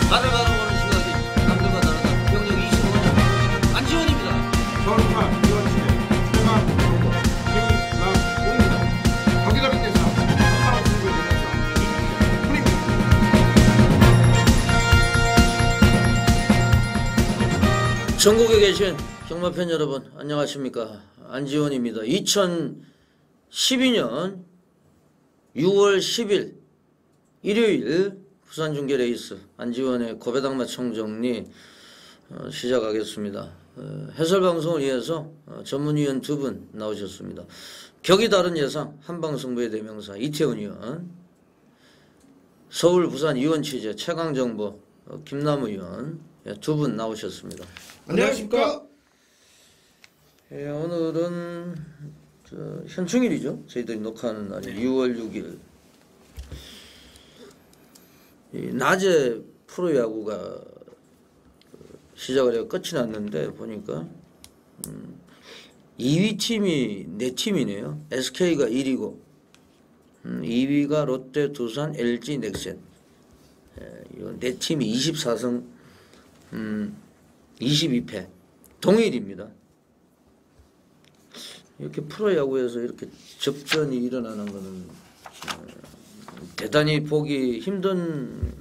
나를 바라보는 시각이 남들과 다르다. 경력 25년 안지원입니다. 전파 이원식의 최강 정보 김남호입니다. 거기 다른 데서 한방 승부의 대명사 이분입니다. 전국에 계신 경마팬 여러분 안녕하십니까. 안지원입니다. 2012년 6월 10일 일요일 부산중계레이스 안지원의 고배당마 총정리 시작하겠습니다. 해설방송을 위해서 전문위원 2분 나오셨습니다. 격이 다른 예상 한방승부의 대명사 이태훈 위원, 서울 부산 위원 취재 최강정보 김남우 위원 2분 나오셨습니다. 안녕하십니까? 오늘은 현충일이죠. 저희들이 녹화하는 날이 6월 6일. 낮에 프로야구가 시작을 해서 끝이 났는데 보니까 2위 팀이 4팀이네요. SK가 1위고 2위가 롯데, 두산, LG, 넥센. 이 4팀이 24승 22패 동일입니다. 이렇게 프로야구에서 이렇게 접전이 일어나는 것은 대단히 보기 힘든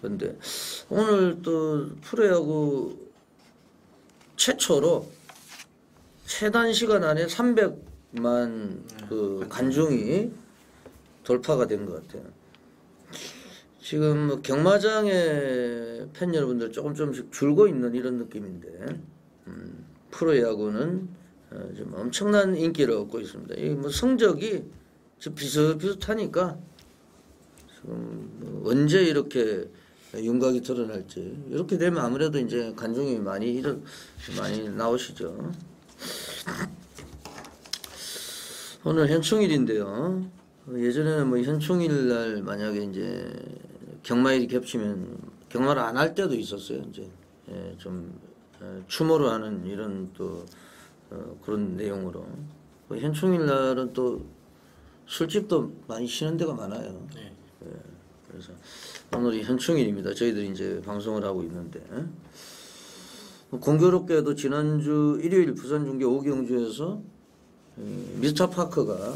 건데, 오늘 또 프로야구 최초로 최단 시간 안에 300만 그 관중이 돌파가 된 것 같아요. 지금 뭐 경마장의 팬 여러분들 조금씩 줄고 있는 이런 느낌인데, 프로야구는 좀 엄청난 인기를 얻고 있습니다. 이 뭐 성적이 지금 비슷비슷하니까 지금 언제 이렇게 윤곽이 드러날지, 이렇게 되면 아무래도 이제 관중이 많이 나오시죠. 오늘 현충일인데요. 예전에는 뭐 현충일 날 만약에 이제 경마일이 겹치면 경마를 안 할 때도 있었어요. 이제 좀 추모를 하는 이런 또 그런 내용으로. 현충일 날은 또 술집도 많이 쉬는 데가 많아요. 네. 그래서 오늘이 현충일입니다. 저희들이 이제 방송을 하고 있는데, 공교롭게도 지난주 일요일 부산중계 오경주에서 미스터파크가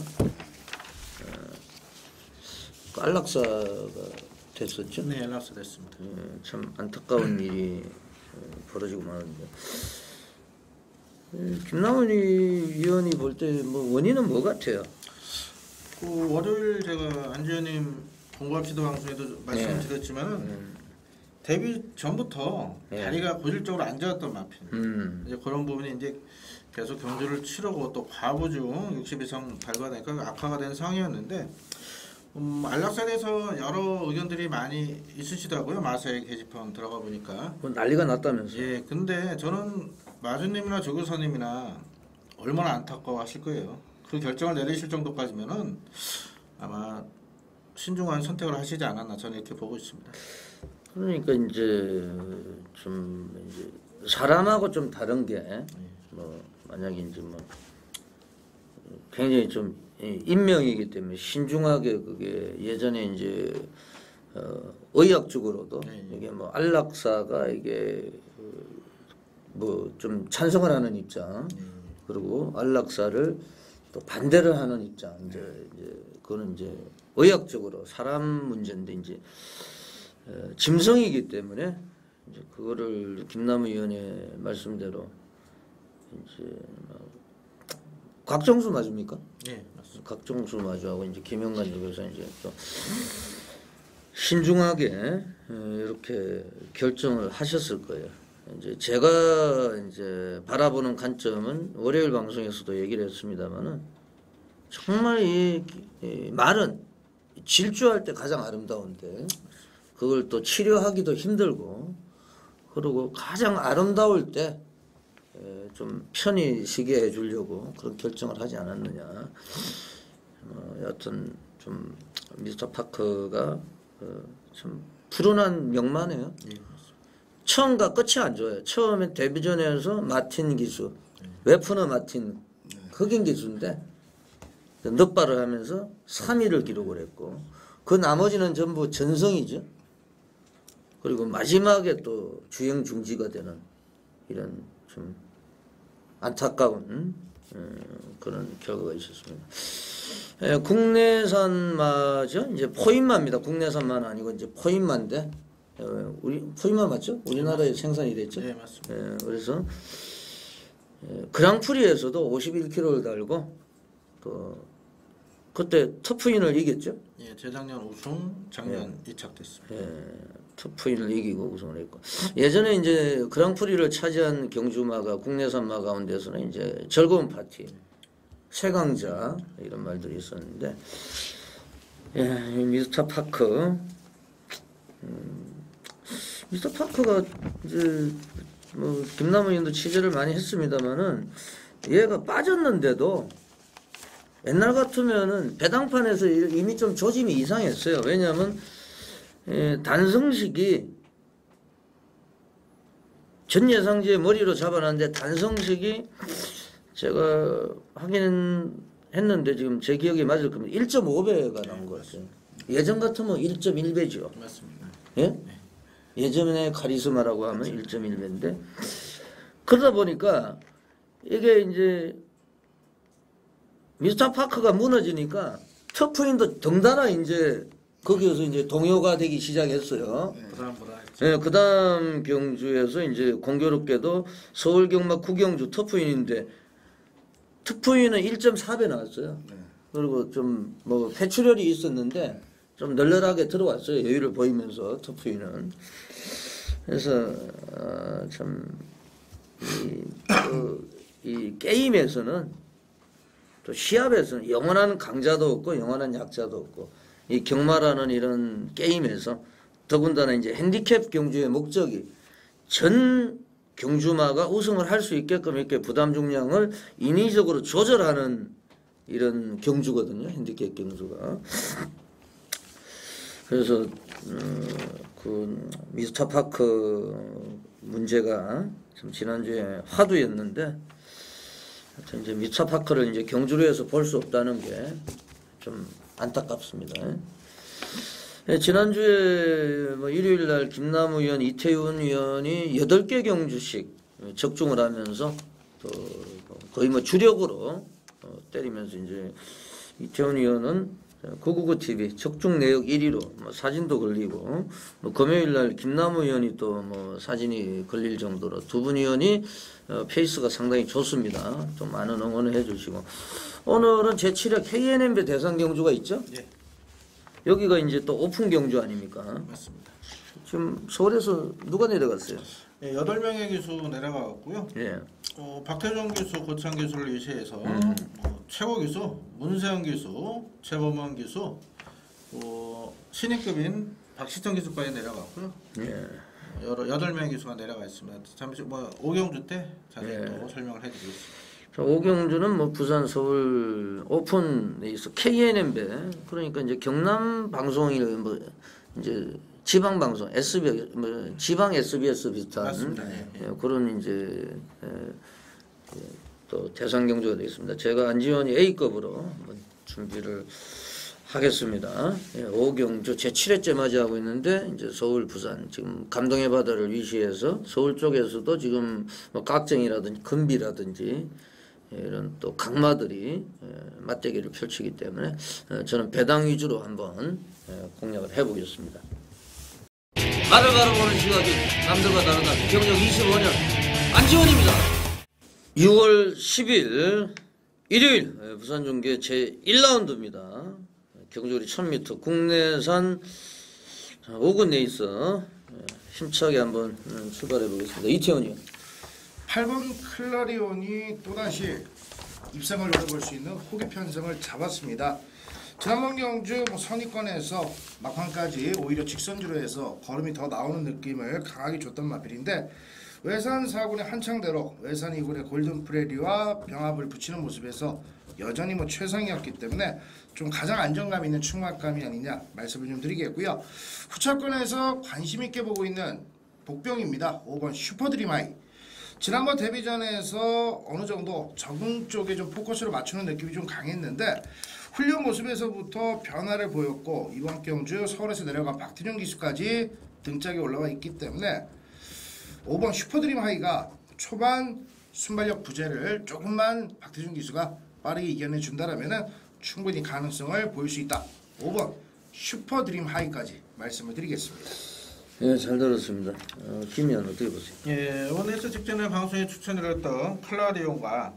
안락사가 됐었죠. 네, 안락사 됐습니다. 참 안타까운 일이 벌어지고 마는데, 김남훈 위원이 볼 때 뭐 원인은 뭐 같아요? 그 월요일 제가 안지현님 공부합시다 방송에도 말씀드렸지만은 데뷔 전부터 다리가 고질적으로 안 좋았던 마핀. 이제 그런 부분이 이제 계속 경주를 치르고 또 과부중 60 이상 발과되니까 악화가 된 상황이었는데, 안락사에 대해서 여러 의견들이 많이 있으시더라고요. 마사의 게시판 들어가 보니까. 난리가 났다면서요? 예, 근데 저는 마주님이나 조교사님이나 얼마나 안타까워하실 거예요. 그 결정을 내리실 정도까지면은 아마 신중한 선택을 하시지 않았나, 저는 이렇게 보고 있습니다. 그러니까 이제 좀 이제 사람하고 좀 다른 게, 뭐 만약에 이제 뭐 굉장히 좀 인명이기 때문에 신중하게, 그게 예전에 이제 의학적으로도 이게 뭐 안락사가 이게 뭐 좀 찬성을 하는 입장, 그리고 안락사를 또 반대를 하는 입장, 이제 그거는 이제 의학적으로 사람 문제인데, 이제 짐승이기 때문에 이제 그거를 김남우 의원의 말씀대로 이제 곽정수 맞습니까? 네, 맞습니다. 곽정수 마주하고 이제 김영관 쪽에서 이제 또 신중하게 이렇게 결정을 하셨을 거예요. 이제 제가 이제 바라보는 관점은 월요일 방송에서도 얘기를 했습니다만은, 정말 이 말은 질주할 때 가장 아름다운데 그걸 또 치료하기도 힘들고, 그리고 가장 아름다울 때 좀 편히 쉬게 해주려고 그런 결정을 하지 않았느냐. 여하튼 좀 미스터 파크가 참 푸른한 명마네요. 처음과 끝이 안 좋아요. 처음에 데뷔전에서 마틴 기수, 웨프너 마틴 흑인 기수인데 넉발을 하면서 3위를 기록을 했고, 그 나머지는 전부 전성이죠. 그리고 마지막에 또 주행 중지가 되는 이런 좀 안타까운 그런 결과가 있었습니다. 국내산마죠. 이제 포인마입니다. 국내산마는 아니고 이제 포인마인데 우리 포인마 맞죠? 우리나라에 생산이 됐죠. 네, 맞습니다. 그래서 그랑프리에서도 51kg를 달고 또 그때 터프인을 이겼죠. 예, 재작년 우승, 작년 이착됐습니다. 터프인을 이기고 우승을 했고 예전에 이제 그랑프리를 차지한 경주마가 국내산마 가운데서는 이제 즐거운 파티, 최강자 이런 말들이 있었는데 미스터 파크, 미스터 파크가 이제 뭐 김남우 의원도 취재를 많이 했습니다만은 얘가 빠졌는데도 옛날 같으면은 배당판에서 이미 좀 조짐이 이상했어요. 왜냐하면 단성식이 전 예상지에 머리로 잡아놨는데 단성식이 제가 확인했는데 지금 제 기억이 맞을 겁니다. 1.5배가 나온 것 같아요. 예전 같으면 1.1배죠. 맞습니다. 예? 예전에 카리스마라고 하면 1.1배인데 그러다 보니까 이게 이제 미스터 파크가 무너지니까 터프인도 덩달아 이제 거기에서 이제 동요가 되기 시작했어요. 네, 그다음 경주에서 이제 공교롭게도 서울 경마 구경주 터프인인데 터프인은 1.4배 나왔어요. 그리고 좀 뭐 회출혈이 있었는데 좀 널널하게 들어왔어요. 여유를 보이면서 터프인은. 그래서 참 이 게임에서는 또 시합에서는 영원한 강자도 없고 영원한 약자도 없고 이 경마라는 이런 게임에서 더군다나 이제 핸디캡 경주의 목적이 전 경주마가 우승을 할 수 있게끔 이렇게 부담 중량을 인위적으로 조절하는 이런 경주거든요. 핸디캡 경주가. 그래서 그 미스터 파크 문제가 좀 지난주에 화두였는데 하여튼 이제 미스터 파크를 이제 경주로에서 볼 수 없다는 게 좀 안타깝습니다. 지난주에 뭐 일요일 날 김남우 의원, 이태훈 의원이 8개 경주씩 적중을 하면서 또 거의 뭐 주력으로 때리면서 이제 이태훈 의원은 999TV 적중 내역 1위로 뭐 사진도 걸리고 뭐 금요일 날 김남우 의원이 또 뭐 사진이 걸릴 정도로 두 분 의원이 페이스가 상당히 좋습니다. 좀 많은 응원을 해주시고 오늘은 제7회 KNMB 대상 경주가 있죠? 예. 여기가 이제 또 오픈 경주 아닙니까? 맞습니다. 지금 서울에서 누가 내려갔어요? 예, 8명의 기수 내려가고요. 예. 박태종 기수, 고창 기수를 유시해서 최고 기수, 문세영 기수, 최범원 기수, 신입급인 박시청 기수까지 내려갔고요. 예. 8명의 기수가 내려가 있습니다. 잠시 뭐 오경주 때 자세히 또 설명을 해드리겠습니다. 오경주는 뭐 부산, 서울 오픈에 있어 KNMB 그러니까 이제 경남 방송이 뭐 이제 지방 방송 SBS 뭐 지방 SBS 비슷한 맞습니다. 그런 이제 또 대상 경주가 되겠습니다. 제가 안지원이 A급으로 한번 준비를 하겠습니다. 오경주 제7회째 맞이하고 있는데 이제 서울, 부산 지금 감동의 바다를 위시해서 서울 쪽에서도 지금 뭐 깍쟁이라든지 금비라든지 이런 또 강마들이 맞대기를 펼치기 때문에 저는 배당 위주로 한번 공략을 해보겠습니다. 말을 바라보는 시각이 남들과 다르다. 경력 25년 안지원입니다. 6월 10일 일요일 부산 중계 제1라운드입니다. 경주거리 1000m 국내산 5군 레이서 힘차게 한번 출발해 보겠습니다. 이태원이요. 8번 클라리온이 또다시 입상을 노려볼 수 있는 호기 편성을 잡았습니다. 지난번 경주 선입권에서 막판까지 오히려 직선주로 해서 걸음이 더 나오는 느낌을 강하게 줬던 마필인데 외산 4군의 한창대로 외산 2군의 골든프레리와 병합을 붙이는 모습에서 여전히 최상이었기 때문에 좀 가장 안정감 있는 충막감이 아니냐 말씀을 좀 드리겠고요. 후차권에서 관심 있게 보고 있는 복병입니다. 5번 슈퍼드림하이. 지난번 데뷔전에서 어느 정도 적응 쪽에 좀 포커스를 맞추는 느낌이 좀 강했는데 훈련 모습에서부터 변화를 보였고 이번 경주 서울에서 내려간 박태종 기수까지 등짝에 올라와 있기 때문에 5번 슈퍼드림 하이가 초반 순발력 부재를 조금만 박태준 기수가 빠르게 이겨내 준다라면은 충분히 가능성을 보일 수 있다. 5번 슈퍼드림 하이까지 말씀을 드리겠습니다. 예, 잘 들었습니다. 김현 어떻게 보세요? 예, 원에서 직전에 방송에 추천드렸던 클라리온과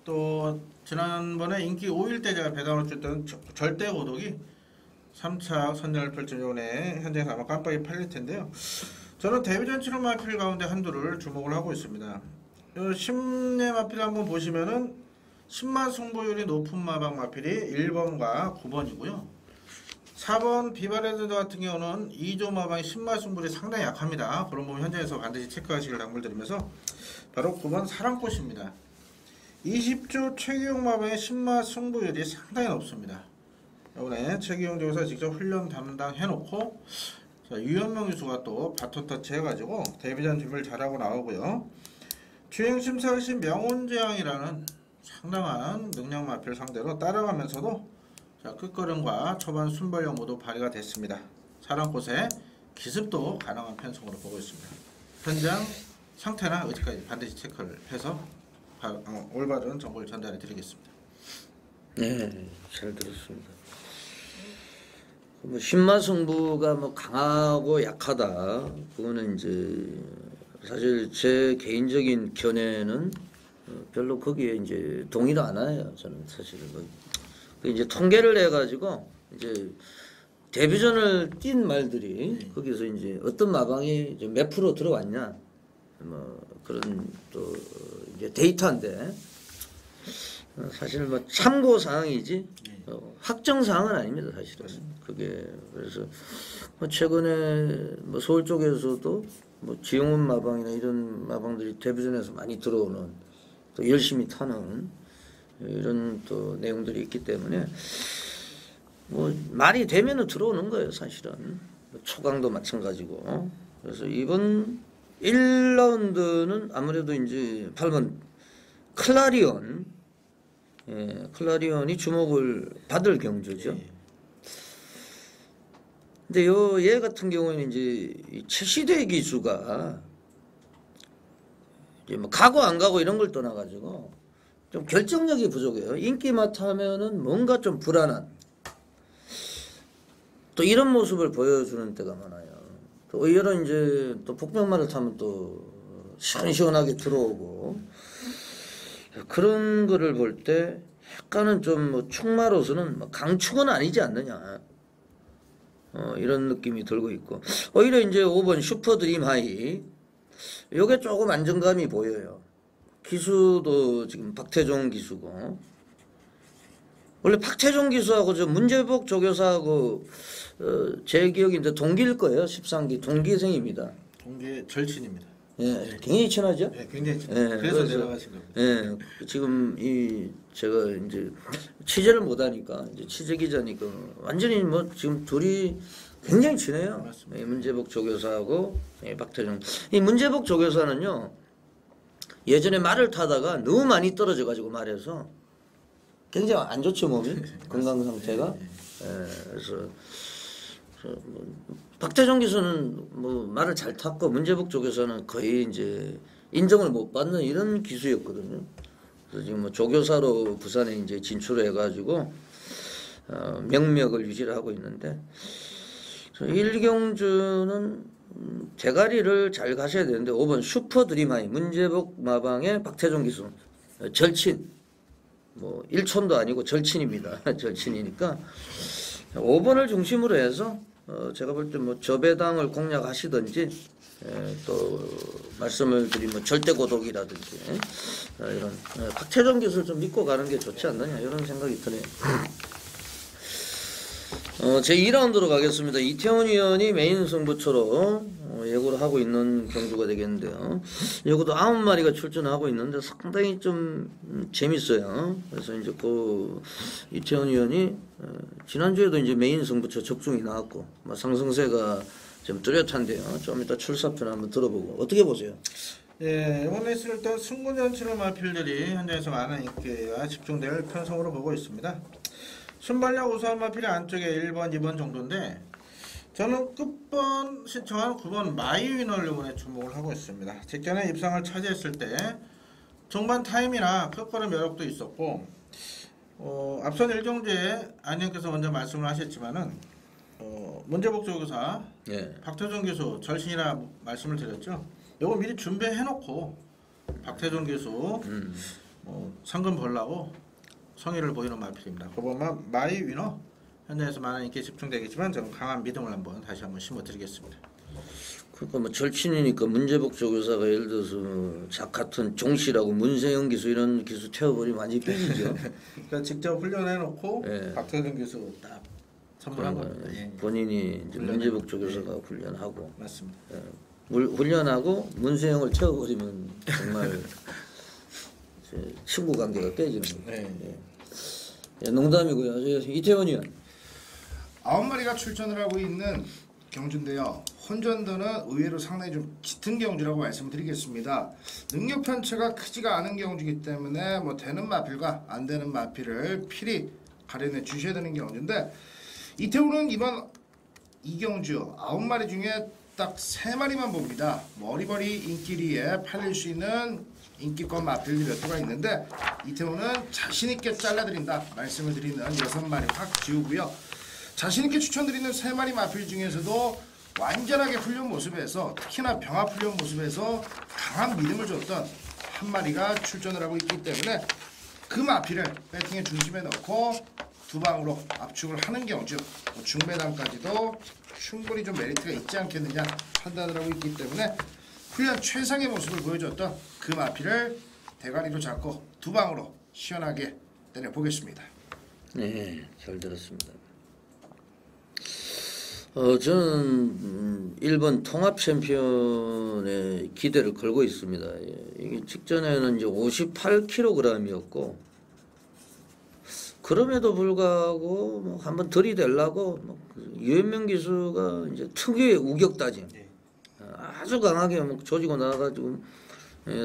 또 지난번에 인기 5일 때 제가 배당을 줬던 절대 고독이 3차 선전을 펼친 요번에 현장에서 아마 깜빡이 팔릴 텐데요. 저는 데뷔전 7호 마필 가운데 한두를 주목을 하고 있습니다. 10례 마필 한번 보시면은 10만 승부율이 높은 마방 마필이 1번과 9번이고요. 4번 비바레드 같은 경우는 2조 마방의 10만 승부율이 상당히 약합니다. 그런 부분 현장에서 반드시 체크하시길 당부드리면서 바로 9번 사랑꽃입니다. 20조 최기용 마방의 10마 승부율이 상당히 높습니다. 이번에 최기용 조사 직접 훈련 담당해놓고 유현명 교수가 또 바톤 터치 해가지고 데뷔전 준비를 잘하고 나오고요. 주행심사의신 명운재앙이라는 상당한 능력 마필 상대로 따라가면서도 끝걸음과 초반 순발력 모두 발휘가 됐습니다. 사랑꽃의 기습도 가능한 편성으로 보고 있습니다. 현장 상태나 의지까지 반드시 체크를 해서 올바른 정보를 전달해 드리겠습니다. 네, 잘 들었습니다. 뭐 신마 승부가 뭐 강하고 약하다. 그거는 이제 사실 제 개인적인 견해는 별로 거기에 이제 동의도 안 해요. 저는 사실은 이제 통계를 해 가지고 이제 데뷔전을 뛴 말들이 거기서 이제 어떤 마방이 이제 몇 프로 들어왔냐 뭐 그런 또 이제 데이터인데 사실 뭐 참고 사항이지 확정 사항은 아닙니다. 사실은 그게 그래서 뭐 최근에 뭐 서울 쪽에서도 뭐 지용훈 마방이나 이런 마방들이 데뷔전에서 많이 들어오는 또 열심히 타는 이런 또 내용들이 있기 때문에 뭐 말이 되면은 들어오는 거예요. 사실은 초강도 마찬가지고 그래서 이번 1라운드는 아무래도 이제 8번 클라리온 클라리온이 주목을 받을 경주죠. 근데 얘 같은 경우에는 이제 최시대 기수가 이제 뭐 가고 안 가고 이런 걸 떠나가지고 좀 결정력이 부족해요. 인기 맡하면은 뭔가 좀 불안한 또 이런 모습을 보여주는 때가 많아요. 또 의외로 이제 또 복병만을 타면 또 시원시원하게 들어오고 그런 거를 볼 때 약간은 좀 뭐 총마로서는 강축은 아니지 않느냐 이런 느낌이 들고 있고 오히려 이제 5번 슈퍼드림 하이 요게 조금 안정감이 보여요. 기수도 지금 박태종 기수고 원래 박태종 기수하고 저 문제복 조교사하고 제 기억인데 동기일 거예요. 13기 동기생입니다. 동기 절친입니다. 예, 굉장히 친하죠. 네, 굉장히 친하죠. 그래서 내려가신 겁니다. 예, 지금 제가 이제 취재를 못 하니까 이제 취재 기자니까 완전히 뭐 지금 둘이 굉장히 친해요. 맞습니다. 예, 문제복 조교사하고 박태종. 이 문제복 조교사는요 예전에 말을 타다가 너무 많이 떨어져 가지고 말해서 굉장히 안 좋죠 몸이 건강 상태가. 예, 그래서 뭐 박태종 기수는 뭐 말을 잘 탔고 문제복 조교사는 거의 이제 인정을 못 받는 이런 기수였거든요. 그래서 지금 뭐 조교사로 부산에 이제 진출해 가지고 명맥을 유지를 하고 있는데 1경주는 대가리를 잘 가셔야 되는데 5번 슈퍼드림하이 문제복 마방의 박태종 기수 절친 뭐 1촌도 아니고 절친입니다. 절친이니까 5번을 중심으로 해서 제가 볼 때 뭐 저배당을 공략하시든지 또 말씀을 드리면 절대 고독이라든지 이런 박태종 기술 좀 믿고 가는 게 좋지 않느냐 이런 생각이 드네요. 제 2라운드로 가겠습니다. 이태원 의원이 메인 승부처로 예고를 하고 있는 경주가 되겠는데요. 여기도 9마리가 출전하고 있는데 상당히 좀 재밌어요. 그래서 이제 그 이태원 의원이 지난주에도 이제 메인 승부처 적중이 나왔고 상승세가 좀 뚜렷한데요. 좀 이따 출사편 한번 들어보고 어떻게 보세요? 예, 이번에 있을 때 승군전치로 마필들이 현장에서 많은 인기가 집중될 편성으로 보고 있습니다. 순발력 우수한 마필이 안쪽에 1번, 2번 정도인데 저는 끝번 신청한 9번 마이위너를 이번에 주목을 하고 있습니다. 직전에 입상을 차지했을 때 종반 타임이나 끝걸음 여력도 있었고 앞선 일정제에 안님께서 먼저 말씀을 하셨지만은 문제복 조교사 박태준 교수 절신이라 말씀을 드렸죠. 요거 미리 준비해놓고 박태준 교수 상금 벌라고 성의를 보이는 마필입니다. 그보면 마이위너 현장에서 많은 인기에 집중되겠지만 저는 강한 믿음을 다시 한번 심어드리겠습니다. 그러니까 뭐 절친이니까 문제복 조교사가 예를 들어서 작 같은 종씨라고 문세영 기수 이런 기수 태워버리면 완전히 삐지죠. 그러니까 직접 훈련해놓고 박태준 교수 딱 선물한 겁니다. 본인이 이제 문제복 조교사가 훈련하고 맞습니다. 훈련하고 문세영을 태워버리면 정말 친구 관계가 깨지는 거예요. 농담이고요. 이태원 의원. 9마리가 출전을 하고 있는 경주인데요. 혼전도는 의외로 상당히 좀 짙은 경주라고 말씀드리겠습니다. 능력 편차가 크지가 않은 경주이기 때문에 뭐 되는 마필과 안 되는 마필을 필히 가려내 주셔야 되는 경주인데 이태우는 이번 이 경주 9마리 중에 딱 3마리만 봅니다. 머리머리 인기리에 팔릴 수 있는 인기권 마필들이 몇 개가 있는데 이태우는 자신있게 잘라드린다 말씀을 드리는 6마리 확 지우고요. 자신있게 추천드리는 3마리 마필 중에서도 완전하게 훈련 모습에서 특히나 병합 훈련 모습에서 강한 믿음을 줬던 한 마리가 출전을 하고 있기 때문에 그 마필을 배팅의 중심에 넣고 두 방으로 압축을 하는 경주 중매단까지도 충분히 좀 메리트가 있지 않겠느냐 판단을 하고 있기 때문에 훈련 최상의 모습을 보여줬던 그 마필을 대가리로 잡고 두 방으로 시원하게 때려보겠습니다. 네, 잘 들었습니다. 저는 1번 통합 챔피언의 기대를 걸고 있습니다. 이게 직전에는 이제 58kg이었고 그럼에도 불구하고 뭐 한번 들이대려고 유현명 기수가 이제 특유의 우격다짐 아주 강하게 조지고 나가지고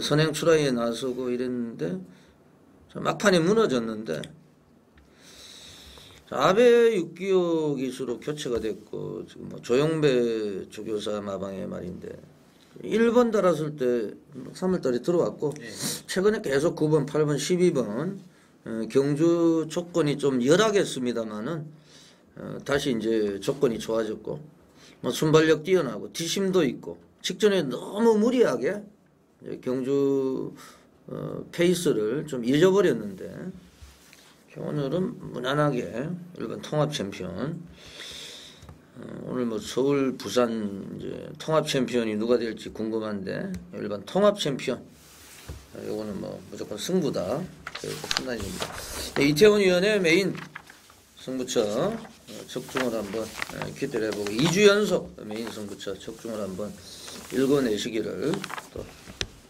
선행 출하에 나서고 이랬는데 막판에 무너졌는데 아베 6기호 기수로 교체가 됐고 지금 뭐 조영배 조교사 마방의 말인데 1번 달았을 때 3월달에 들어왔고 최근에 계속 9번, 8번, 12번 경주 조건이 좀 열하겠습니다만은 다시 이제 조건이 좋아졌고 뭐 순발력 뛰어나고 뒷심도 있고 직전에 너무 무리하게 경주 페이스를 좀 잊어버렸는데 오늘은 무난하게 일본 통합 챔피언 오늘 뭐 서울 부산 이제 통합 챔피언이 누가 될지 궁금한데 일본 통합 챔피언 요거는 뭐 무조건 승부다 이렇게 판단입니다. 이태원 위원의 메인 승부처 적중을 한번 기대를 해보고 2주 연속 메인 승부처 적중을 한번 읽어내시기를 또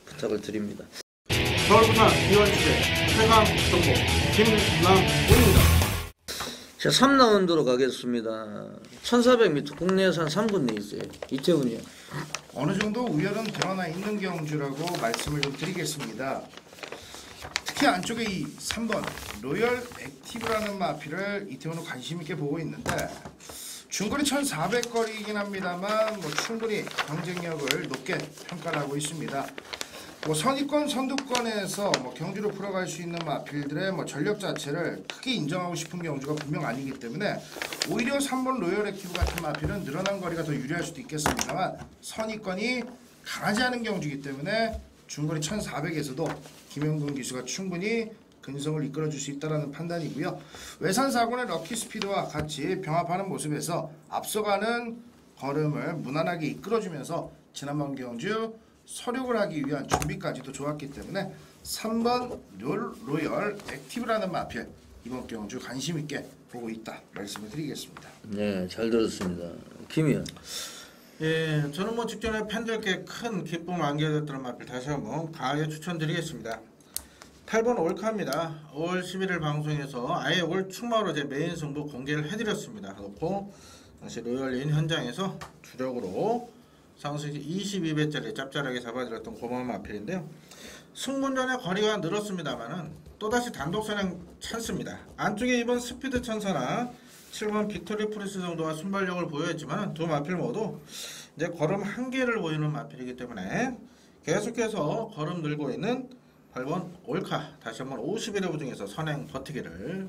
부탁을 드립니다. 서울 부산 이원주제 최강 정보 김남훈입니다. 자, 3라운드로 가겠습니다. 1400m 국내에서 한 3군 내 있어요. 이태훈이요. 어느 정도 우열은 드러나 있는 경주라고 말씀을 좀 드리겠습니다. 특히 안쪽에 이 3번 로열 액티브라는 마필을 이태훈은 관심 있게 보고 있는데 중거리 1400거리이긴 합니다만 뭐 충분히 경쟁력을 높게 평가를 하고 있습니다. 뭐 선의권, 선두권에서 뭐 경주로 풀어갈 수 있는 마필들의 뭐 전력 자체를 크게 인정하고 싶은 경주가 분명 아니기 때문에 오히려 3번 로열 액티브 같은 마필은 늘어난 거리가 더 유리할 수도 있겠습니다만 선의권이 강하지 않은 경주이기 때문에 중거리 1400에서도 김영근 기수가 충분히 근성을 이끌어줄 수 있다는 판단이고요. 외산 4군의 럭키 스피드와 같이 병합하는 모습에서 앞서가는 걸음을 무난하게 이끌어주면서 지난번 경주 서력을 하기 위한 준비까지도 좋았기 때문에 3번 로열 액티브라는 마필 이번 경주 관심 있게 보고 있다 말씀을 드리겠습니다. 네, 잘 들었습니다. 김이요. 예, 저는 뭐 직전에 팬들께 큰 기쁨을 안겨줬던 마필 다시 한번 강하게 추천드리겠습니다. 8번 올카입니다. 5월 11일 방송에서 아예 올 축마로 제 메인 승부 공개를 해드렸습니다. 그렇고 당시 로열인 현장에서 주력으로 상승 22배짜리 짭짤하게 잡아들였던 고마운 마필인데요. 승문전의 거리가 늘었습니다만은 또다시 단독 선행 찬스입니다. 안쪽에 이번 스피드 천사나 7번 빅토리 프리스 정도가 순발력을 보여했지만 두 마필 모두 이제 걸음 한계를 보이는 마필이기 때문에 계속해서 걸음 늘고 있는 8번 올카 다시 한번 51회 중에서 선행 버티기를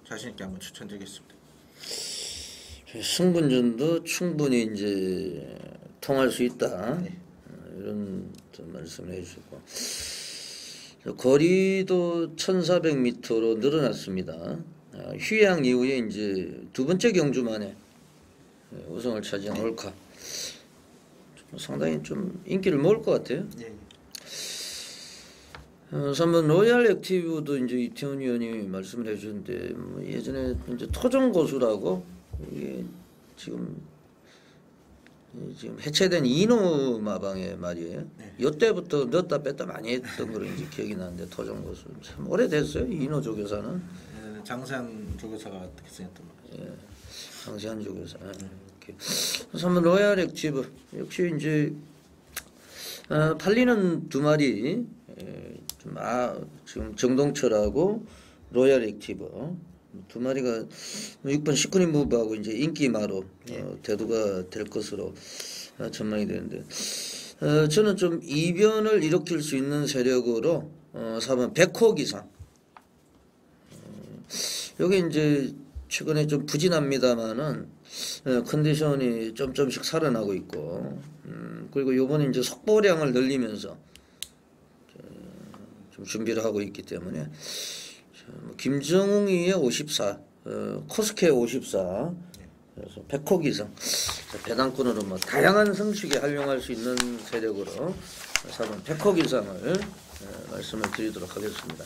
자신있게 한번 추천드리겠습니다. 승분전도 충분히 이제 통할 수 있다. 네. 이런 말씀을 해주셨고 거리도 1,400m로 늘어났습니다. 휴양 이후에 이제 두 번째 경주 만에 우승을 차지한 올카 상당히 좀 인기를 모을 것 같아요. 예. 3번 로얄 액티브도 이제 이태원 의원이 말씀을 해주셨는데 뭐 예전에 이제 토종 고수라고 이게 지금 해체된 이노 마방의 말이에요. 네. 이때부터 넣었다 뺐다 많이 했던 거로 이제 기억이 나는데 토종 고수 참 오래됐어요. 이노 조교사는. 장산 조교사가 어떻게 생겼던 거예요? 예, 장시한 조교사. 이렇게. 3번 로얄 액티브 역시 이제 팔리는 두 마리 지금 정동철하고 로얄 액티브 두 마리가 6번 시크릿 무브하고 이제 인기마로 대두가 될 것으로 전망이 되는데 저는 좀 이변을 일으킬 수 있는 세력으로 4번 백호기상 여기 이제 최근에 좀 부진합니다만은 컨디션이 점씩 살아나고 있고 그리고 요번에 이제 속보량을 늘리면서 좀 준비를 하고 있기 때문에 김정웅이의 54, 코스케 54, 그래서 백호기상 배당권으로 뭐 다양한 성식에 활용할 수 있는 세력으로 4번 백호기상을 말씀을 드리도록 하겠습니다.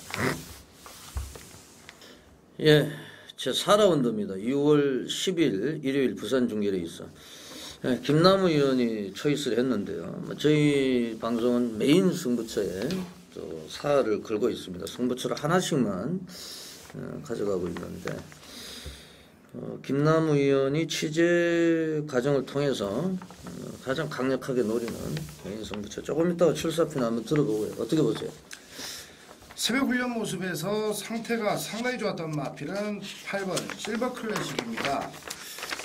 예, 제 4라운드입니다. 6월 10일 일요일 부산 중계에 있어 김남우 의원이 초이스를 했는데요. 저희 방송은 메인 승부처에 또 사활을 걸고 있습니다. 승부처를 하나씩만 가져가고 있는데 김남우 의원이 취재 과정을 통해서 가장 강력하게 노리는 메인 승부처 조금 이따가 출사표는 한번 들어보고요. 어떻게 보세요? 새벽 훈련 모습에서 상태가 상당히 좋았던 마필은 8번 실버 클래식입니다.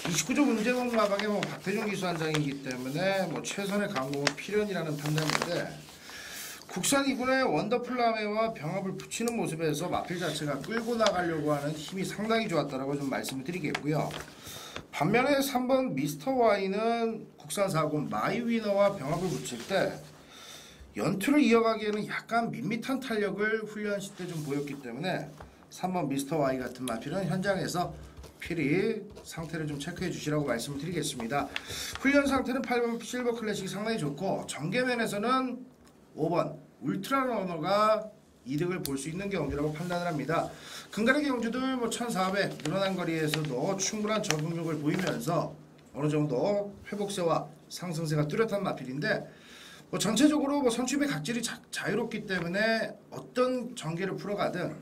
29조 문제공 마방의 박태종 기수한장이기 때문에 최선의 강공은 필연이라는 판단인데 국산 2군의 원더풀라메와 병합을 붙이는 모습에서 마필 자체가 끌고 나가려고 하는 힘이 상당히 좋았다라고 좀 말씀을 드리겠고요. 반면에 3번 미스터 와이는 국산 4군 마이위너와 병합을 붙일 때 연투를 이어가기에는 약간 밋밋한 탄력을 훈련 때 좀 보였기 때문에 3번 미스터 와이 같은 마필은 현장에서 필히 상태를 좀 체크해 주시라고 말씀을 드리겠습니다. 훈련 상태는 8번 실버 클래식이 상당히 좋고 전개면에서는 5번 울트라 러너가 이득을 볼 수 있는 경기라고 판단을 합니다. 근간의 경주들 1400 늘어난 거리에서도 충분한 적응력을 보이면서 어느 정도 회복세와 상승세가 뚜렷한 마필인데 전체적으로 선취배 각질이 자유롭기 때문에 어떤 전개를 풀어가든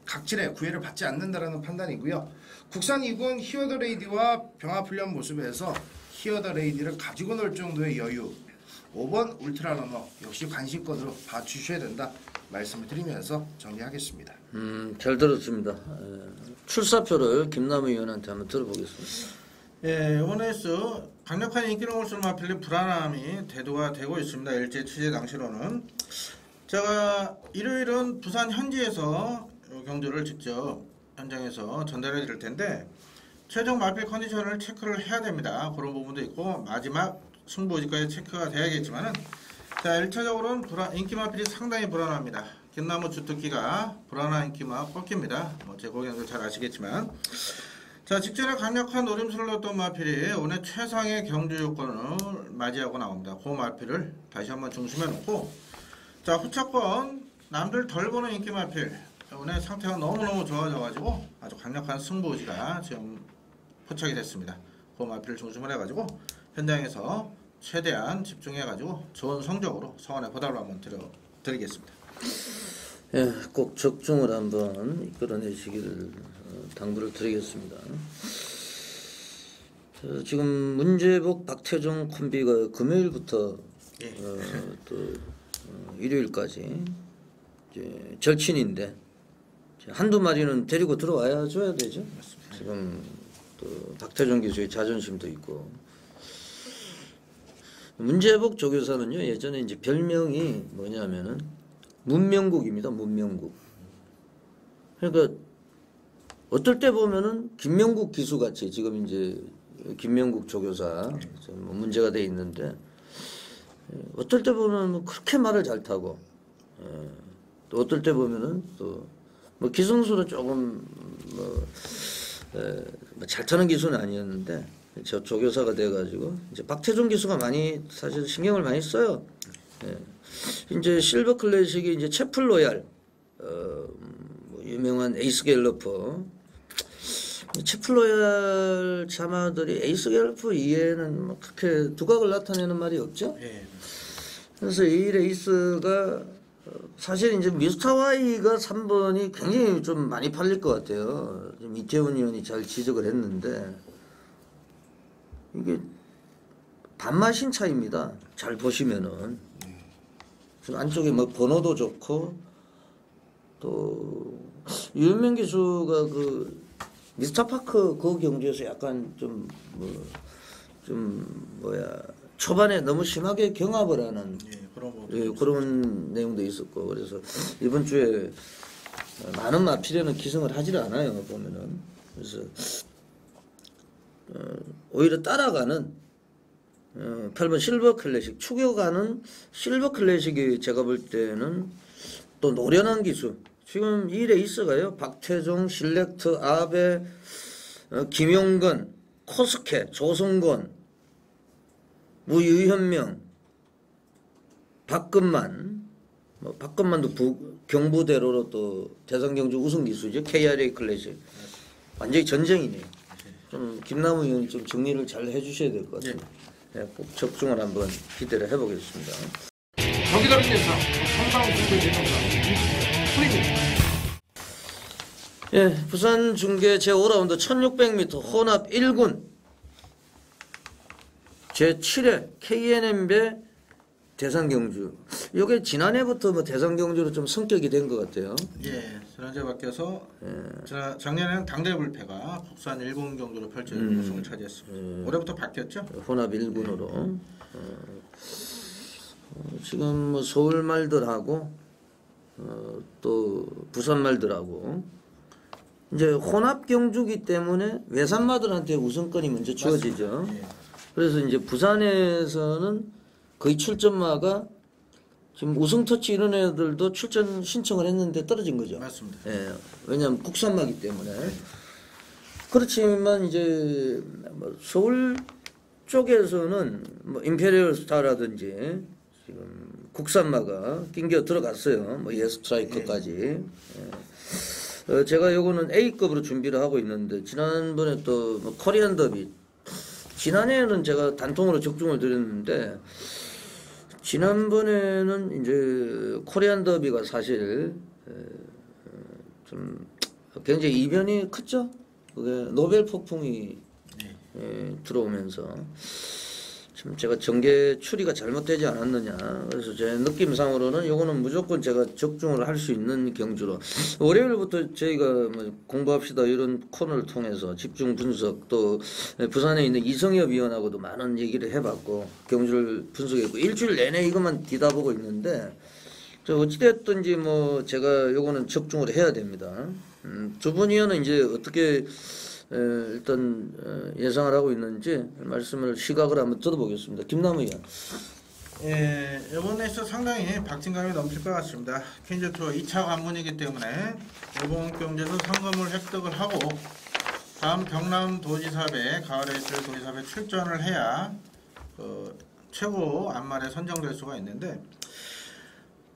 각질에 구애를 받지 않는다라는 판단이고요. 국산 2군 히어더 레이디와 병합훈련 모습에서 히어더 레이디를 가지고 놀 정도의 여유 5번 울트라 러너 역시 관심권으로 봐주셔야 된다 말씀을 드리면서 정리하겠습니다. 잘 들었습니다. 출사표를 김남우 의원한테 한번 들어보겠습니다. 예, 원에서 강력한 인기를 몰 수 마필린 불안함이 대두가 되고 있습니다. 일제 취재 당시로는 제가 일요일은 부산 현지에서 경주를 직접 현장에서 전달해 드릴 텐데 최종 마필 컨디션을 체크를 해야 됩니다. 그런 부분도 있고 마지막 승부지까지 체크가 돼야겠지만은 자 1차적으로는 인기 마필이 상당히 불안합니다. 김나무 주특기가 불안한 인기마 꺾입니다. 제 고객님들 잘 아시겠지만 자 직전에 강력한 노림수를 넣었던 마필이 오늘 최상의 경주 요건을 맞이하고 나옵니다. 그 마필을 다시 한번 중심에 놓고 자 후차권 남들 덜 보는 인기 마필 오늘 상태가 너무너무 좋아져가지고 아주 강력한 승부지가 지금 포착이 됐습니다. 그 마필을 중심으로 해가지고 현장에서 최대한 집중해가지고 좋은 성적으로 서원의 보답을 한번 드리겠습니다. 예, 꼭 적중을 한번 이끌어내시기를 당부를 드리겠습니다. 지금 문제복 박태종 콤비가 금요일부터 예. 또 일요일까지 이제 절친인데 한두 마리는 데리고 들어와야 줘야 되죠. 지금 또 박태종 기수의 자존심도 있고. 문재복 조교사는요 예전에 이제 별명이 뭐냐면은 문명국입니다. 문명국. 그러니까 어떨 때 보면은 김명국 기수 같이 지금 이제 김명국 조교사 뭐 문제가 돼 있는데 어떨 때 보면 뭐 그렇게 말을 잘 타고 또 어떨 때 보면은 또 뭐 기성수는 조금 뭐 잘 타는 기수는 아니었는데 저 조교사가 돼가지고 이제 박태종 기수가 많이 사실 신경을 많이 써요. 이제 실버 클래식이 이제 채플 로얄 뭐 유명한 에이스 갤러퍼 채플 로얄 자마들이 에이스 갤러퍼 이외에는 뭐 그렇게 두각을 나타내는 말이 없죠. 예. 그래서 이 레이스가 사실 이제 미스터와이가 3번이 굉장히 좀 많이 팔릴 것 같아요. 지금 이태훈 의원이 잘 지적을 했는데 이게 반맛인 차입니다. 잘 보시면은 지금 안쪽에 뭐 번호도 좋고 또 유현명 기수가 그 미스터파크 그 경주에서 약간 좀 초반에 너무 심하게 경합을 하는 그런 내용도 있었고 그래서 이번 주에 많은 마필에는 기승을 하질 않아요 보면은. 그래서 오히려 따라가는 8번 실버 클래식 추격하는 실버 클래식이 제가 볼 때는 또 노련한 기수. 지금 이 레이스가요 박태종, 실렉트, 아베, 김용건, 코스케, 조성권, 유현명, 박근만, 뭐 박근만도 경부대로로 또 대상경주 우승 기수죠. KRA 클래식 완전히 전쟁이네요. 좀 김남우 의원이 좀 정리를 잘 해주셔야 될 것 같아요. 네, 꼭 적중을 한번 기대를 해보겠습니다. 경기도 민에서 삼성중계 대통령 프리입니다. 예, 부산 중계 제5라운드 1600m 혼합 1군 제7회 KNM배 대상경주. 이게 지난해부터 뭐 대상경주로 좀 성격이 된 것 같아요. 예, 지난주에 바뀌어서 작년에는 당대불패가 국산 1군 경주로 펼쳐진 우승을 차지했습니다. 올해부터 바뀌었죠? 혼합 1군으로. 지금 뭐 서울 말들하고 또 부산 말들하고 이제 혼합 경주기 때문에 외산마들한테 우선권이 먼저 주어지죠. 예. 그래서 이제 부산에서는 거의 출전마가 지금 우승 터치 이런 애들도 출전 신청을 했는데 떨어진 거죠. 맞습니다. 예, 왜냐하면 국산마기 때문에. 그렇지만 이제 뭐 서울 쪽에서는 뭐 임페리얼 스타라든지 지금 국산마가 낑겨 들어갔어요. 뭐 예스트라이커까지. 예. 제가 요거는 A급으로 준비를 하고 있는데 지난번에 또 뭐 코리안 더비 지난해에는 제가 단통으로 적중을 드렸는데 지난번에는 이제 코리안 더비가 사실 좀 굉장히 이변이 컸죠. 그게 노벨 폭풍이 들어오면서 좀 제가 전개 추리가 잘못되지 않았느냐. 그래서 제 느낌상으로는 요거는 무조건 제가 적중을 할 수 있는 경주로 월요일부터 저희가 뭐 공부합시다 이런 코너를 통해서 집중 분석 또 부산에 있는 이성엽 위원하고도 많은 얘기를 해봤고 경주를 분석했고 일주일 내내 이것만 뒤다보고 있는데 어찌됐든지 뭐 제가 요거는 적중을 해야 됩니다. 두 분 위원은 이제 어떻게 일단 예상을 하고 있는지 말씀을 시각을 한번 들어보겠습니다. 김남우 의원. 예, 이번에서 상당히 박진감이 넘칠 것 같습니다. 퀸즈 투어 2차 관문이기 때문에 이번 경주에서 상금을 획득을 하고 다음 경남 도지사배 가을 레이스 도지사배 출전을 해야 최고 안말에 선정될 수가 있는데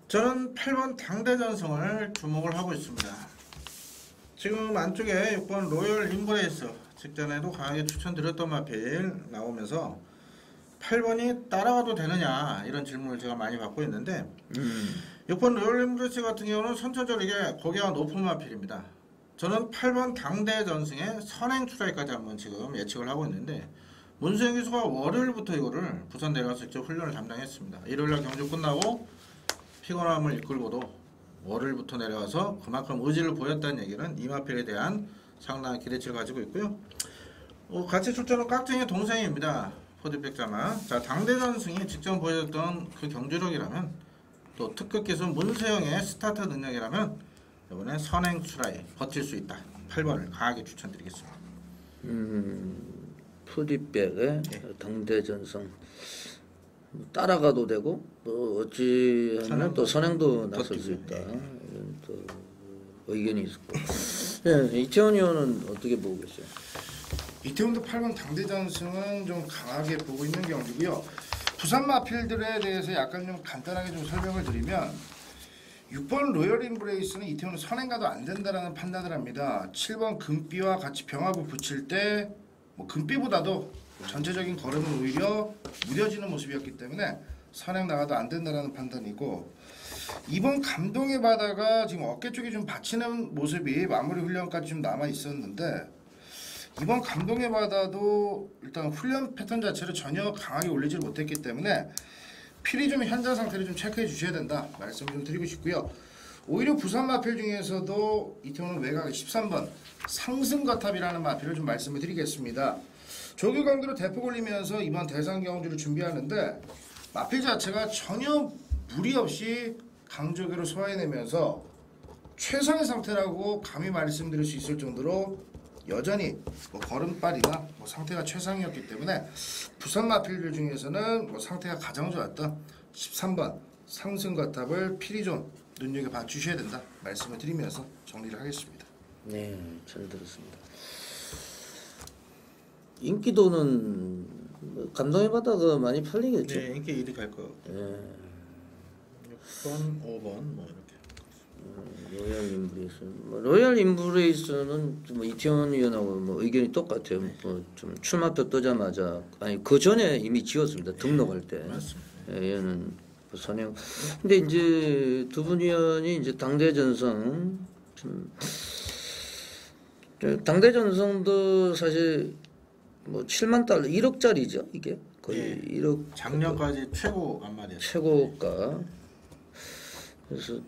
저는 8번 당대전승을 주목을 하고 있습니다. 지금 안쪽에 6번 로열 임브레이스 직전에도 강하게 추천드렸던 마필 나오면서 8번이 따라가도 되느냐 이런 질문을 제가 많이 받고 있는데 6번 로열 임브레이스 같은 경우는 선천적으로 이게 고개가 높은 마필입니다. 저는 8번 당대 전승에 선행 추가까지 한번 지금 예측을 하고 있는데 문수영 기수가 월요일부터 이거를 부산 내려가서 직접 훈련을 담당했습니다. 일요일날 경주 끝나고 피곤함을 이끌고도 월요일부터 내려와서 그만큼 의지를 보였다는 얘기는 이 마필에 대한 상당한 기대치를 가지고 있고요. 같이 출전한 깍쟁이 동생입니다. 포드백자마. 자, 당대전승이 직전 보여줬던 그 경주력이라면 또 특급 기술 문세영의 스타트 능력이라면 이번에 선행 출하에 버틸 수 있다. 8번을 강하게 추천드리겠습니다. 푸디백의 당대전성 따라가도 되고 또 어찌하면 또 선행도 나설 수 있다. 이런 또 의견이 있었고. 네, 이태원 의원은 어떻게 보고 계세요? 이태원도 8번 당대전승은 좀 강하게 보고 있는 경기고요. 부산 마필들에 대해서 약간 좀 간단하게 좀 설명을 드리면 6번 로열 임브레이스는 이태원은 선행가도 안 된다라는 판단을 합니다. 7번 금비와 같이 병합을 붙일 때 뭐 금비보다도 전체적인 걸음은 오히려 무뎌지는 모습이었기 때문에 선행 나가도 안 된다라는 판단이고 2번 감동의 바다가 지금 어깨 쪽에 좀 받치는 모습이 마무리 훈련까지 좀 남아 있었는데 이번 감동의 바다도 일단 훈련 패턴 자체를 전혀 강하게 올리지 못했기 때문에 필히 좀 현장 상태를 좀 체크해 주셔야 된다 말씀 좀 드리고 싶고요. 오히려 부산 마필 중에서도 이태원은 외곽 13번 상승거탑이라는 마필을 좀 말씀을 드리겠습니다. 조교 강도로 대폭 올리면서 이번 대상 경주를 준비하는데 마필 자체가 전혀 무리 없이 강조교를 소화해내면서 최상의 상태라고 감히 말씀드릴 수 있을 정도로 여전히 뭐 걸음발이나 뭐 상태가 최상이었기 때문에 부산 마필들 중에서는 뭐 상태가 가장 좋았던 13번 상승거탑을 필히 좀 눈여겨봐 주셔야 된다 말씀을 드리면서 정리를 하겠습니다. 네, 잘 들었습니다. 인기도는 감동의 바다가 많이 팔리겠죠? 네, 인기 1위 갈 거. 네. 6번, 5번 뭐 이렇게. 로얄 임브레이스. 로얄 임브레이스는 뭐 이태원 의원하고 뭐 의견이 똑같아요. 뭐 좀 출마표 뜨자마자 아니 그 전에 이미 지었습니다. 등록할 때. 맞습니다. 예, 얘는 선행. 근데 이제 두 분 의원이 이제 당대전성 좀 당대전성도 사실 뭐 7만 달러 1억짜리죠 이게 거의 1억 작년까지 최고 안말이었어요. 최고가. 그래서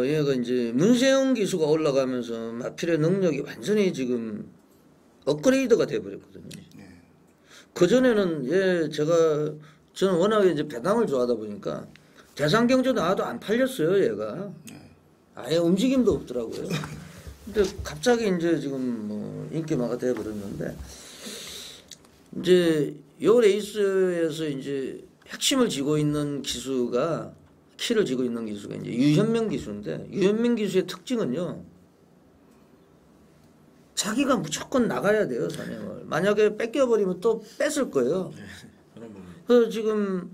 얘가 이제 문세영 기수가 올라가면서 마필의 능력이 완전히 지금 업그레이드가 돼버렸거든요. 그 전에는 저는 워낙에 이제 배당을 좋아하다 보니까 대상 경주 나와도 안 팔렸어요 얘가. 아예 움직임도 없더라고요. 근데 갑자기 이제 지금 뭐 인기마가 돼버렸는데 이제 요 레이스에서 이제 핵심을 쥐고 있는 기수가 키를 쥐고 있는 기수가 이제 유현명 기수인데 유현명 기수의 특징은요. 자기가 무조건 나가야 돼요 선행을. 만약에 뺏겨버리면 또 뺏을 거예요. 그래서 지금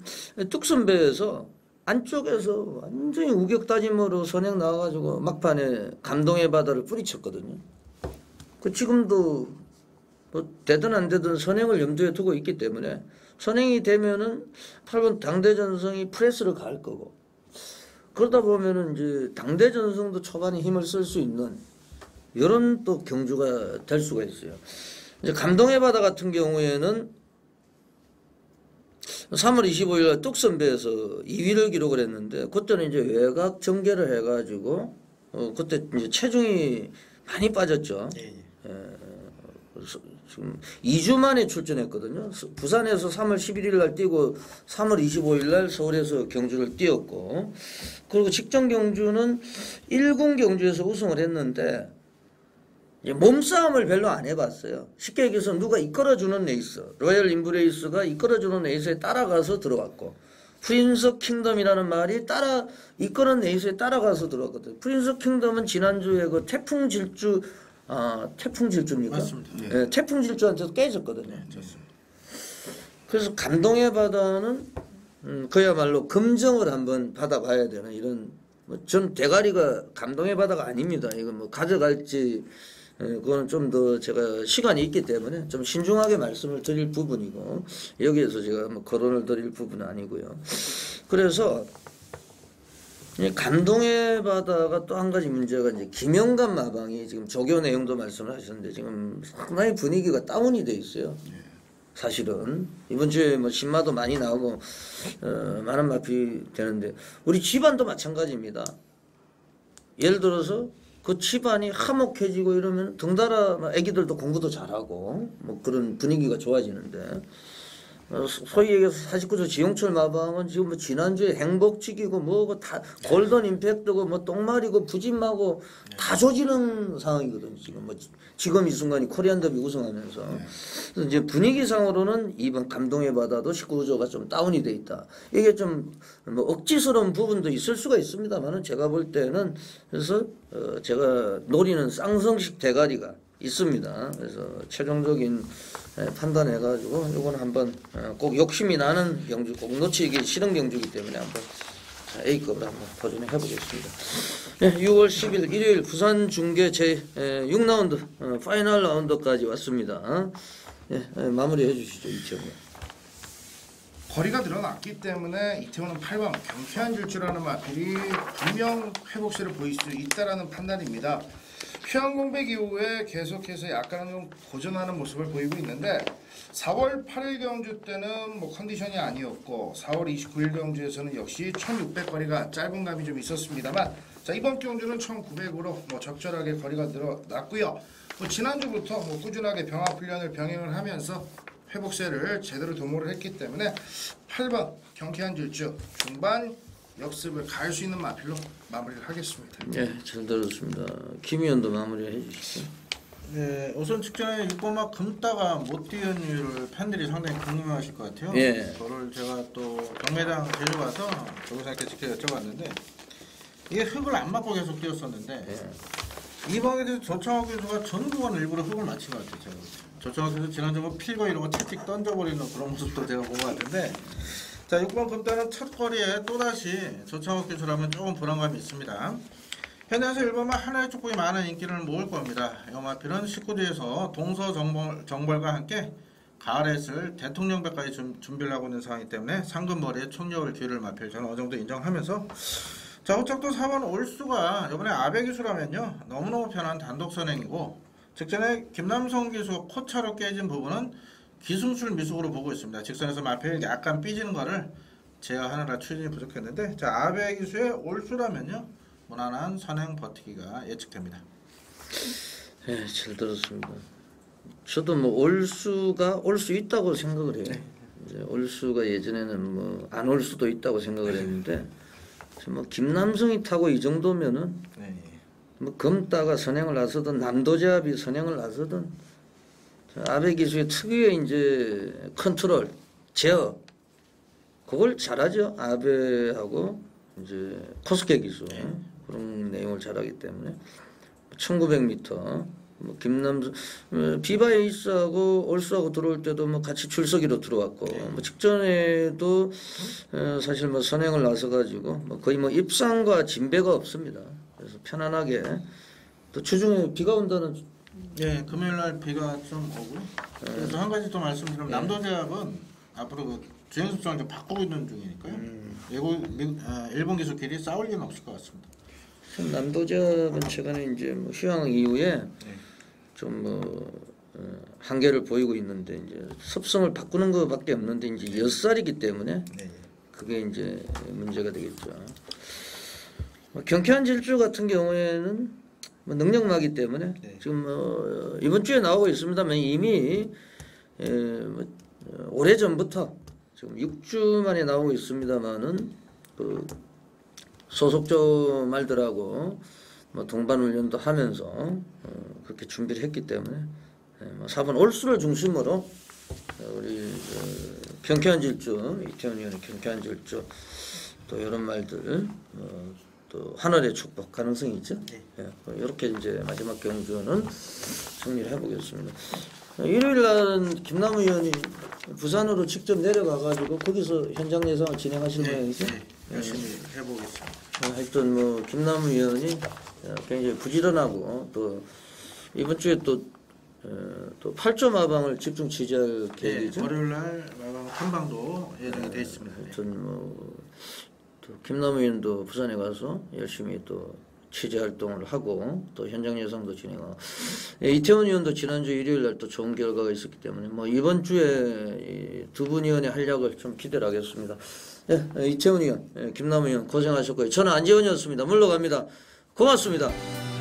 뚝선배에서 안쪽에서 완전히 우격다짐으로 선행 나와가지고 막판에 감동의 바다를 뿌리쳤거든요. 그 지금도 뭐 되든 안 되든 선행을 염두에 두고 있기 때문에 선행이 되면은 8번 당대전성이 프레스를 갈 거고 그러다 보면은 이제 당대전성도 초반에 힘을 쓸 수 있는 이런 또 경주가 될 수가 있어요. 이제 감동의 바다 같은 경우에는 3월 25일 뚝선배에서 2위를 기록을 했는데 그때는 이제 외곽 전개를 해가지고 그때 이제 체중이 많이 빠졌죠. 그래서 지금 2주 만에 출전했거든요. 부산에서 3월 11일 날 뛰고 3월 25일 날 서울에서 경주를 뛰었고 그리고 직전 경주는 1군 경주에서 우승을 했는데 몸싸움을 별로 안 해봤어요. 쉽게 얘기해서 누가 이끌어주는 레이스, 로얄 임브레이스가 이끌어주는 레이스에 따라가서 들어왔고 프린스 오브 킹덤이라는 말이 이끄는 레이스에 따라가서 들어왔거든요. 프린스 오브 킹덤은 지난주에 그 태풍 질주입니까? 맞습니다. 네, 태풍 질주한테도 깨졌거든요. 네, 좋습니다. 그래서 감동의 바다는 그야말로 검증을 한번 받아봐야 되는 이런 전 대가리가 감동의 바다가 아닙니다. 이건 뭐 가져갈지 그거는 좀 더 제가 시간이 있기 때문에 좀 신중하게 말씀을 드릴 부분이고 여기에서 제가 뭐 거론을 드릴 부분은 아니고요. 그래서 감동의 바다가 또 한 가지 문제가 이제 김영감 마방이 지금 조교 내용도 말씀을 하셨는데 지금 상당히 분위기가 다운이 돼 있어요. 사실은 이번 주에 뭐 신마도 많이 나오고 많은 마피 되는데 우리 집안도 마찬가지입니다. 예를 들어서 그 집안이 화목해지고 이러면 덩달아 애기들도 공부도 잘하고 뭐 그런 분위기가 좋아지는데 소위 얘기해서 49조 지용철 마방은 지금 뭐 지난주에 행복직이고 뭐고 다 골든 임팩트고 뭐 똥말이고 부진마고 다 조지는 상황이거든요. 지금 뭐 지금 이 순간이 코리안더비 우승하면서 그래서 이제 분위기상으로는 이번 감동의 바다도 19조가 좀 다운이 돼 있다. 이게 좀 뭐 억지스러운 부분도 있을 수가 있습니다만은 제가 볼 때는 그래서 제가 노리는 쌍성식 대가리가 있습니다. 그래서 최종적인 판단해가지고 이거는 한번 꼭 욕심이 나는 경주, 꼭 놓치기 싫은 경주이기 때문에 한번 A급으로 한번 도전해 보겠습니다. 네, 6월 10일 일요일 부산 중계 제 6라운드 파이널 라운드까지 왔습니다. 네, 마무리해 주시죠, 이태원. 거리가 늘어났기 때문에 이태원은 8번 경쾌한 질주라는 마필이 분명 회복세를 보일 수 있다라는 판단입니다. 휴양 공백 이후에 계속해서 약간은 좀 고전하는 모습을 보이고 있는데 4월 8일 경주 때는 뭐 컨디션이 아니었고 4월 29일 경주에서는 역시 1600거리가 짧은 감이 좀 있었습니다만 자 이번 경주는 1900으로 뭐 적절하게 거리가 늘어났고요. 뭐 지난주부터 뭐 꾸준하게 병합 훈련을 병행을 하면서 회복세를 제대로 도모를 했기 때문에 8번 경쾌한 질주 중반 역습을 가할 수 있는 마필로 마무리를 하겠습니다. 네, 잘 들었습니다. 김 의원도 마무리해 주시죠. 네, 우선 직전에 6번막 금따가 못 뛰은 이유를 팬들이 상당히 궁금해하실 것 같아요. 예. 그거를 제가 또 경매장 데려가서 조교사님께 직접 여쭤봤는데 이게 흙을 안 맞고 계속 뛰었었는데 이 방에 대해서 조창호 교수가 전국원 일부러 흙을 맞힌 것 같아요. 제가 조창호 교수 지난주 뭐 필거 이런 거 채찍 던져버리는 그런 모습도 제가 본 것 같은데 자 6번 금따는 첫 거리에 또다시 조창호 교수라면 조금 불안감이 있습니다. 현장에서 1번만 하나의 축구에 많은 인기를 모을 겁니다. 이 마필은 19뒤에서 동서정벌과 함께 가을에 쓸 대통령배까지 준비를 하고 있는 상황이기 때문에 상금머리에 총력을 기울일 마필 저는 어느 정도 인정하면서 자 호착도 4번 올수가 이번에 아베 기수라면요 너무너무 편한 단독 선행이고 직전에 김남성 기수 코차로 깨진 부분은 기승술 미숙으로 보고 있습니다. 직선에서 마필 약간 삐지는 거를 제어하느라 추진이 부족했는데 자 아베 기수의 올수라면요 무난한 선행 버티기가 예측됩니다. 네, 잘 들었습니다. 저도 뭐 올수가 올 수 있다고 생각을 해요. 네. 이제 올수가 예전에는 뭐 안 올 수도 있다고 생각을 했는데 뭐 김남성이 타고 이 정도면은 네. 뭐 금따가 선행을 나서든 남도잡이 선행을 나서든 아베 기수의 특유의 이제 컨트롤, 제어 그걸 잘하죠. 아베하고 이제 코스케 기수 그런 내용을 잘하기 때문에 1900m 뭐 김남수 비바에이스하고 올수하고 들어올 때도 뭐 같이 출석이로 들어왔고 뭐 직전에도 사실 뭐 선행을 나서 가지고 뭐 거의 뭐 입상과 진배가 없습니다. 그래서 편안하게 또 주중에 비가 온다는 네 금요일 날 비가 좀 오고 그래서 한 가지 더 말씀드리면 남도대학은 앞으로 그 주행 습성을 좀 바꾸고 있는 중이니까요. 일본 기수끼리 싸울 일은 없을 것 같습니다. 남도잡은 최근에 이제 뭐 휴양 이후에 좀 뭐 한계를 보이고 있는데 이제 습성을 바꾸는 것밖에 없는데 이제 6살이기 때문에 그게 이제 문제가 되겠죠. 뭐 경쾌한 질주 같은 경우에는 뭐 능력마기 때문에 지금 뭐 이번 주에 나오고 있습니다만 이미 뭐 오래 전부터 지금 6주 만에 나오고 있습니다만은 그 소속조 말들하고 뭐 동반 훈련도 하면서 그렇게 준비를 했기 때문에 뭐 4번 올수를 중심으로 우리 경쾌한 질주 이태원 의원의 경쾌한 질주 또 이런 말들 또 하늘의 축복 가능성이 있죠. 이렇게 이제 마지막 경주는 정리를 해보겠습니다. 일요일 날은 김남우 의원이 부산으로 직접 내려가가지고 거기서 현장 예상을 진행하실 모양이죠. 열심히 해보겠습니다. 하여튼 뭐 김남우 의원이 굉장히 부지런하고 또 이번 주에 또 8조 마방을 집중 취재할 계획이죠. 월요일 날 마방 탐방도 예정이 되어 있습니다. 하여튼 뭐 또 김남우 의원도 부산에 가서 열심히 또 취재 활동을 하고 또 현장 예상도 진행하고 이태원 의원도 지난주 일요일 날 또 좋은 결과가 있었기 때문에 뭐 이번 주에 두 분 의원의 활약을 좀 기대를 하겠습니다. 이태원 의원, 김남우 의원 고생하셨고요. 저는 안재원이었습니다. 물러갑니다. 고맙습니다.